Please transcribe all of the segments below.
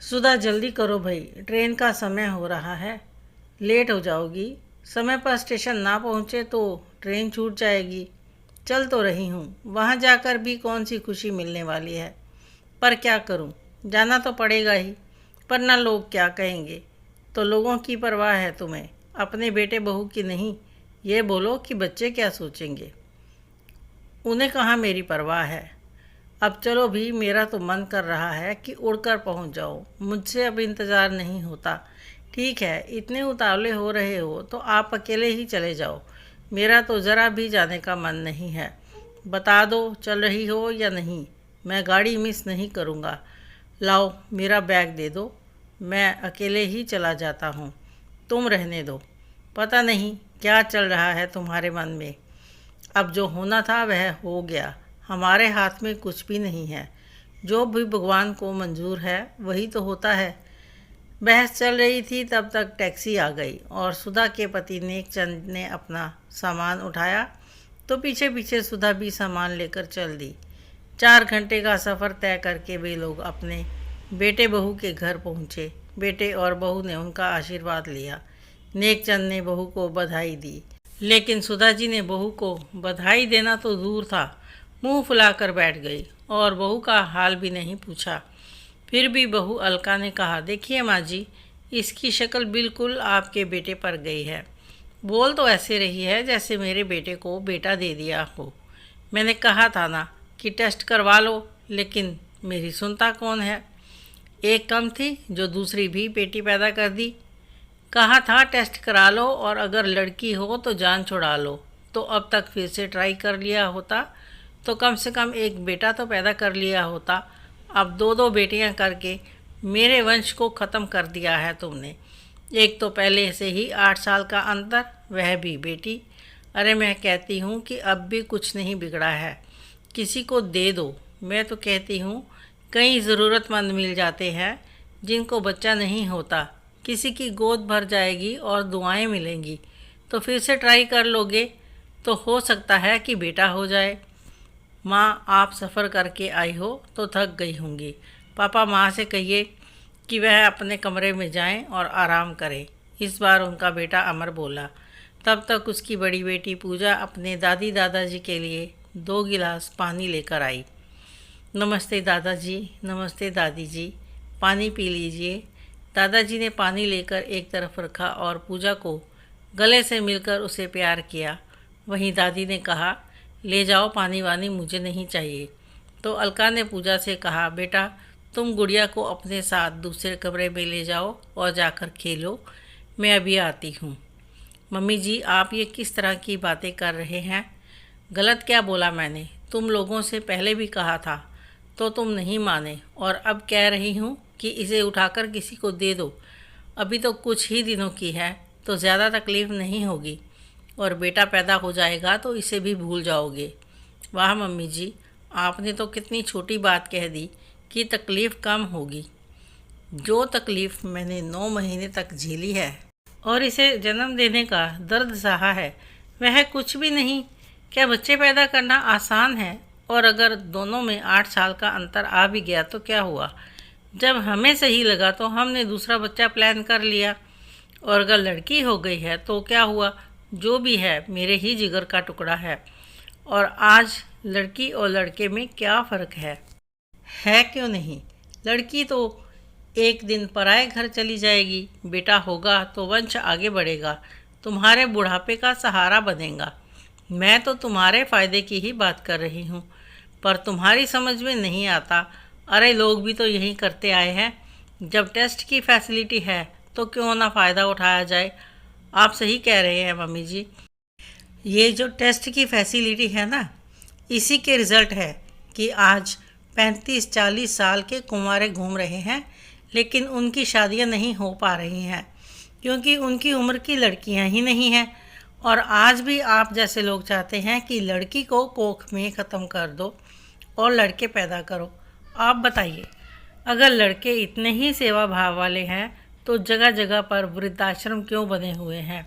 सुधा जल्दी करो भाई, ट्रेन का समय हो रहा है। लेट हो जाओगी। समय पर स्टेशन ना पहुँचे तो ट्रेन छूट जाएगी। चल तो रही हूँ, वहाँ जाकर भी कौन सी खुशी मिलने वाली है। पर क्या करूँ, जाना तो पड़ेगा ही। पर ना लोग क्या कहेंगे। तो लोगों की परवाह है तुम्हें, अपने बेटे बहू की नहीं। ये बोलो कि बच्चे क्या सोचेंगे। उन्हें कहाँ मेरी परवाह है। अब चलो भी, मेरा तो मन कर रहा है कि उड़कर पहुंच जाओ। मुझसे अब इंतज़ार नहीं होता। ठीक है, इतने उतावले हो रहे हो तो आप अकेले ही चले जाओ। मेरा तो ज़रा भी जाने का मन नहीं है। बता दो चल रही हो या नहीं, मैं गाड़ी मिस नहीं करूँगा। लाओ मेरा बैग दे दो, मैं अकेले ही चला जाता हूँ। तुम रहने दो। पता नहीं क्या चल रहा है तुम्हारे मन में। अब जो होना था वह हो गया। हमारे हाथ में कुछ भी नहीं है। जो भी भगवान को मंजूर है वही तो होता है। बहस चल रही थी तब तक टैक्सी आ गई और सुधा के पति नेकचंद ने अपना सामान उठाया तो पीछे पीछे सुधा भी सामान लेकर चल दी। 4 घंटे का सफ़र तय करके वे लोग अपने बेटे बहू के घर पहुँचे। बेटे और बहू ने उनका आशीर्वाद लिया। नेकचंद ने बहू को बधाई दी, लेकिन सुधा जी ने बहू को बधाई देना तो दूर था, मुंह फुलाकर बैठ गई और बहू का हाल भी नहीं पूछा। फिर भी बहू अलका ने कहा, देखिए माँ जी, इसकी शक्ल बिल्कुल आपके बेटे पर गई है। बोल तो ऐसे रही है जैसे मेरे बेटे को बेटा दे दिया हो। मैंने कहा था ना कि टेस्ट करवा लो, लेकिन मेरी सुनता कौन है। एक कम थी जो दूसरी भी बेटी पैदा कर दी। कहा था टेस्ट करा लो और अगर लड़की हो तो जान छुड़ा लो। तो अब तक फिर से ट्राई कर लिया होता तो कम से कम एक बेटा तो पैदा कर लिया होता। अब दो दो बेटियां करके मेरे वंश को ख़त्म कर दिया है तुमने। एक तो पहले से ही 8 साल का अंतर, वह भी बेटी। अरे मैं कहती हूँ कि अब भी कुछ नहीं बिगड़ा है, किसी को दे दो। मैं तो कहती हूँ कई ज़रूरतमंद मिल जाते हैं जिनको बच्चा नहीं होता। किसी की गोद भर जाएगी और दुआएं मिलेंगी तो फिर से ट्राई कर लोगे तो हो सकता है कि बेटा हो जाए। माँ, आप सफ़र करके आई हो तो थक गई होंगी। पापा माँ से कहिए कि वह अपने कमरे में जाएं और आराम करें। इस बार उनका बेटा अमर बोला। तब तक उसकी बड़ी बेटी पूजा अपने दादी दादाजी के लिए 2 गिलास पानी लेकर आई। नमस्ते दादाजी, नमस्ते दादी जी, पानी पी लीजिए। दादाजी ने पानी लेकर एक तरफ रखा और पूजा को गले से मिलकर उसे प्यार किया। वहीं दादी ने कहा, ले जाओ पानी वानी, मुझे नहीं चाहिए। तो अलका ने पूजा से कहा, बेटा तुम गुड़िया को अपने साथ दूसरे कमरे में ले जाओ और जाकर खेलो, मैं अभी आती हूँ। मम्मी जी, आप ये किस तरह की बातें कर रहे हैं। गलत क्या बोला मैंने? तुम लोगों से पहले भी कहा था तो तुम नहीं माने, और अब कह रही हूँ कि इसे उठाकर किसी को दे दो। अभी तो कुछ ही दिनों की है तो ज़्यादा तकलीफ़ नहीं होगी, और बेटा पैदा हो जाएगा तो इसे भी भूल जाओगे। वाह मम्मी जी, आपने तो कितनी छोटी बात कह दी कि तकलीफ़ कम होगी। जो तकलीफ़ मैंने 9 महीने तक झेली है और इसे जन्म देने का दर्द सहा है, वह कुछ भी नहीं। क्या बच्चे पैदा करना आसान है? और अगर दोनों में 8 साल का अंतर आ भी गया तो क्या हुआ? जब हमें सही लगा तो हमने दूसरा बच्चा प्लान कर लिया। और अगर लड़की हो गई है तो क्या हुआ? जो भी है मेरे ही जिगर का टुकड़ा है। और आज लड़की और लड़के में क्या फ़र्क है क्यों नहीं? लड़की तो एक दिन पराए घर चली जाएगी, बेटा होगा तो वंश आगे बढ़ेगा, तुम्हारे बुढ़ापे का सहारा बनेगा। मैं तो तुम्हारे फ़ायदे की ही बात कर रही हूँ, पर तुम्हारी समझ में नहीं आता। अरे लोग भी तो यही करते आए हैं। जब टेस्ट की फैसिलिटी है तो क्यों ना फ़ायदा उठाया जाए। आप सही कह रहे हैं मम्मी जी। ये जो टेस्ट की फैसिलिटी है ना, इसी के रिज़ल्ट है कि आज 35-40 साल के कुंवारे घूम रहे हैं, लेकिन उनकी शादियां नहीं हो पा रही हैं क्योंकि उनकी उम्र की लड़कियां ही नहीं हैं। और आज भी आप जैसे लोग चाहते हैं कि लड़की को कोख में ख़त्म कर दो और लड़के पैदा करो। आप बताइए, अगर लड़के इतने ही सेवा भाव वाले हैं तो जगह जगह पर वृद्धाश्रम क्यों बने हुए हैं?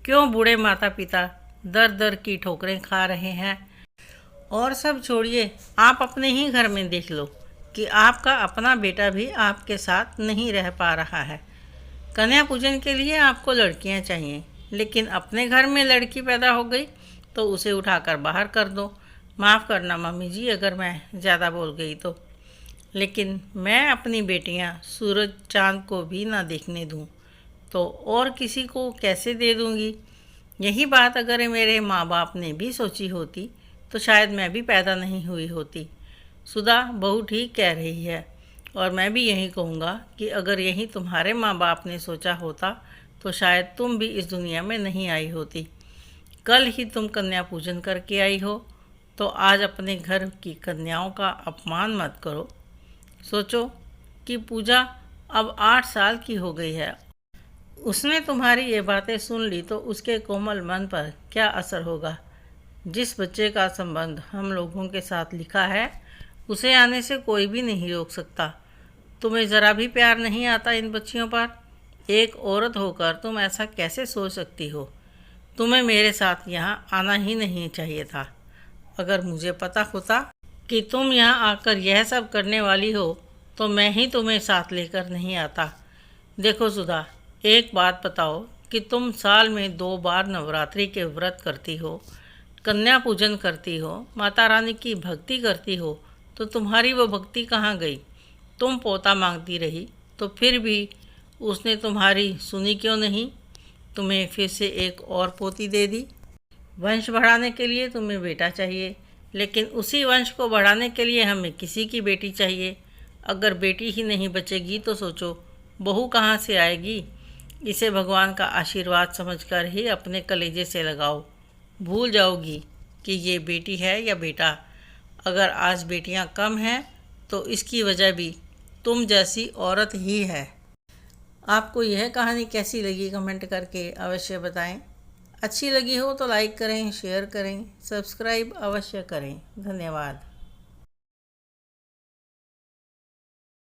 क्यों बूढ़े माता पिता दर दर की ठोकरें खा रहे हैं? और सब छोड़िए, आप अपने ही घर में देख लो, कि आपका अपना बेटा भी आपके साथ नहीं रह पा रहा है। कन्या पूजन के लिए आपको लड़कियां चाहिए, लेकिन अपने घर में लड़की पैदा हो गई तो उसे उठाकर बाहर कर दो। माफ़ करना मम्मी जी अगर मैं ज़्यादा बोल गई तो, लेकिन मैं अपनी बेटियां सूरज चांद को भी ना देखने दूं तो और किसी को कैसे दे दूंगी। यही बात अगर मेरे माँ बाप ने भी सोची होती तो शायद मैं भी पैदा नहीं हुई होती। सुधा बहू ठीक कह रही है, और मैं भी यही कहूँगा कि अगर यही तुम्हारे माँ बाप ने सोचा होता तो शायद तुम भी इस दुनिया में नहीं आई होती। कल ही तुम कन्या पूजन करके आई हो, तो आज अपने घर की कन्याओं का अपमान मत करो। सोचो कि पूजा अब 8 साल की हो गई है। उसने तुम्हारी ये बातें सुन ली तो उसके कोमल मन पर क्या असर होगा। जिस बच्चे का संबंध हम लोगों के साथ लिखा है उसे आने से कोई भी नहीं रोक सकता। तुम्हें ज़रा भी प्यार नहीं आता इन बच्चियों पर? एक औरत होकर तुम ऐसा कैसे सोच सकती हो? तुम्हें मेरे साथ यहाँ आना ही नहीं चाहिए था। अगर मुझे पता होता कि तुम यहाँ आकर यह सब करने वाली हो तो मैं ही तुम्हें साथ लेकर नहीं आता। देखो सुधा, एक बात बताओ कि तुम साल में 2 बार नवरात्रि के व्रत करती हो, कन्या पूजन करती हो, माता रानी की भक्ति करती हो, तो तुम्हारी वो भक्ति कहाँ गई? तुम पोता मांगती रही तो फिर भी उसने तुम्हारी सुनी क्यों नहीं? तुम्हें फिर से एक और पोती दे दी। वंश बढ़ाने के लिए तुम्हें बेटा चाहिए, लेकिन उसी वंश को बढ़ाने के लिए हमें किसी की बेटी चाहिए। अगर बेटी ही नहीं बचेगी तो सोचो बहू कहाँ से आएगी? इसे भगवान का आशीर्वाद समझकर ही अपने कलेजे से लगाओ। भूल जाओगी कि ये बेटी है या बेटा। अगर आज बेटियां कम हैं तो इसकी वजह भी तुम जैसी औरत ही है। आपको यह कहानी कैसी लगी कमेंट करके अवश्य बताएं। अच्छी लगी हो तो लाइक करें, शेयर करें, सब्सक्राइब अवश्य करें। धन्यवाद।